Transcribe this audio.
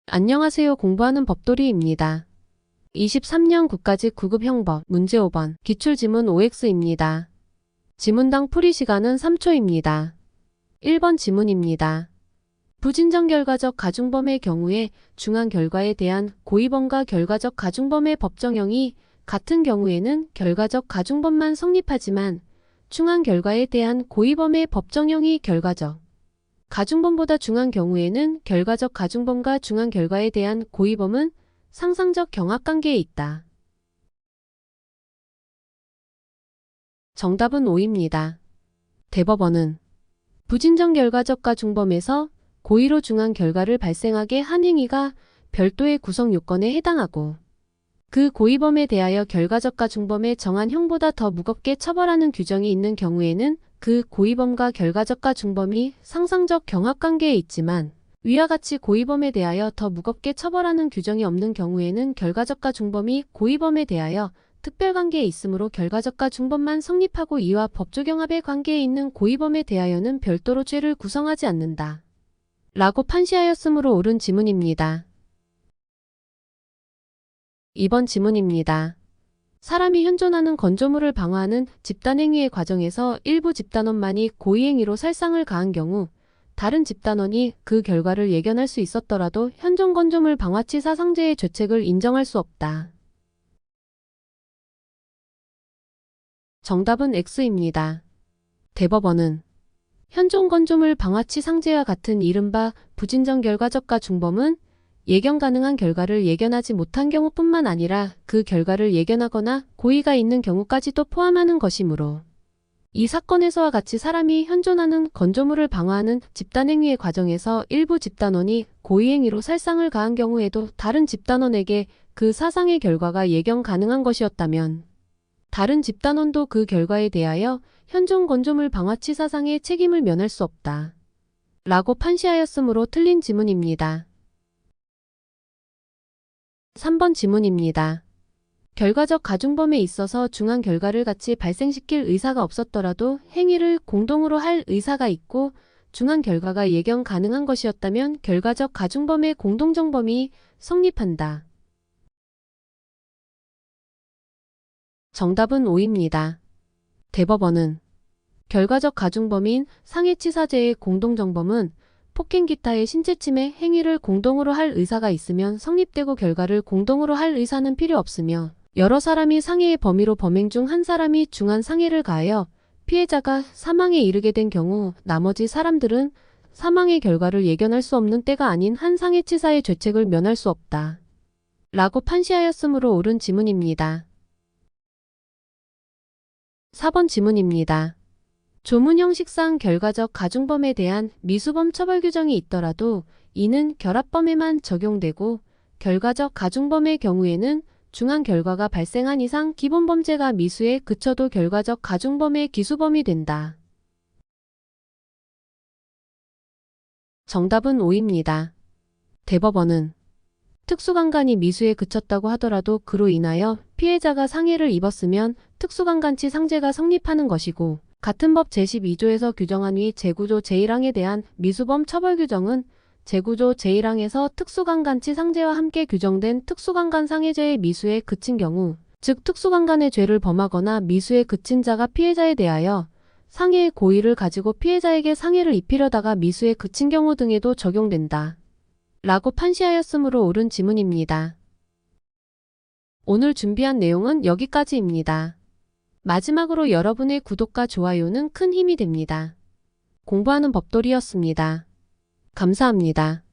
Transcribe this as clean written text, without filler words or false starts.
안녕하세요. 공부하는 법돌이입니다. 23년 국가직 9급 형법 문제 5번 기출지문 OX입니다. 지문당 풀이 시간은 3초입니다. 1번 지문입니다. 부진정 결과적 가중범의 경우에 중한 결과에 대한 고의범과 결과적 가중범의 법정형이 같은 경우에는 결과적 가중범만 성립하지만 중한 결과에 대한 고의범의 법정형이 결과적 가중범보다 중한 경우에는 결과적 가중범과 중한 결과에 대한 고의범은 상상적 경합관계에 있다. 정답은 5입니다. 대법원은 부진정 결과적 가중범에서 고의로 중한 결과를 발생하게 한 행위가 별도의 구성 요건에 해당하고 그 고의범에 대하여 결과적 가중범의 정한 형보다 더 무겁게 처벌하는 규정이 있는 경우에는 그 고의범과 결과적 가중범이 상상적 경합관계에 있지만 위와 같이 고의범에 대하여 더 무겁게 처벌하는 규정이 없는 경우에는 결과적 가중범이 고의범에 대하여 특별관계에 있으므로 결과적 가중범만 성립하고 이와 법조경합의 관계에 있는 고의범에 대하여는 별도로 죄를 구성하지 않는다. 라고 판시하였으므로 옳은 지문입니다. 2번 지문입니다. 사람이 현존하는 건조물을 방어하는 집단행위의 과정에서 일부 집단원만이 고의행위로 살상을 가한 경우 다른 집단원이 그 결과를 예견할 수 있었더라도 현존 건조물 방화치 사상죄의 죄책을 인정할 수 없다. 정답은 X입니다. 대법원은 현존 건조물 방화치 상죄와 같은 이른바 부진정 결과적 가중범은 예견 가능한 결과를 예견하지 못한 경우뿐만 아니라 그 결과를 예견하거나 고의가 있는 경우까지도 포함하는 것이므로 이 사건에서와 같이 사람이 현존하는 건조물을 방어하는 집단행위의 과정에서 일부 집단원이 고의행위로 살상을 가한 경우에도 다른 집단원에게 그 사상의 결과가 예견 가능한 것이었다면 다른 집단원도 그 결과에 대하여 현존 건조물 방화치 사상의 책임을 면할 수 없다. 라고 판시하였으므로 틀린 지문입니다. 3번 지문입니다. 결과적 가중범에 있어서 중한 결과를 같이 발생시킬 의사가 없었더라도 행위를 공동으로 할 의사가 있고 중한 결과가 예견 가능한 것이었다면 결과적 가중범의 공동정범이 성립한다. 정답은 5입니다. 대법원은 결과적 가중범인 상해치사죄의 공동정범은 폭행 기타의 신체침해 행위를 공동으로 할 의사가 있으면 성립되고 결과를 공동으로 할 의사는 필요 없으며 여러 사람이 상해의 범위로 범행 중 한 사람이 중한 상해를 가하여 피해자가 사망에 이르게 된 경우 나머지 사람들은 사망의 결과를 예견할 수 없는 때가 아닌 한 상해치사의 죄책을 면할 수 없다. 라고 판시하였으므로 옳은 지문입니다. 4번 지문입니다. 조문 형식상 결과적 가중범에 대한 미수범 처벌 규정이 있더라도 이는 결합범에만 적용되고 결과적 가중범의 경우에는 중한 결과가 발생한 이상 기본범죄가 미수에 그쳐도 결과적 가중범의 기수범이 된다. 정답은 5입니다. 대법원은 특수강간이 미수에 그쳤다고 하더라도 그로 인하여 피해자가 상해를 입었으면 특수강간치 상죄가 성립하는 것이고 같은 법 제12조에서 규정한 위 제구조 제1항에 대한 미수범 처벌 규정은 제구조 제1항에서 특수강간치 상죄와 함께 규정된 특수강간 상해죄의 미수에 그친 경우 즉 특수강간의 죄를 범하거나 미수에 그친 자가 피해자에 대하여 상해의 고의를 가지고 피해자에게 상해를 입히려다가 미수에 그친 경우 등에도 적용된다. 라고 판시하였으므로 옳은 지문입니다. 오늘 준비한 내용은 여기까지입니다. 마지막으로 여러분의 구독과 좋아요는 큰 힘이 됩니다. 공부하는 법돌이였습니다. 감사합니다.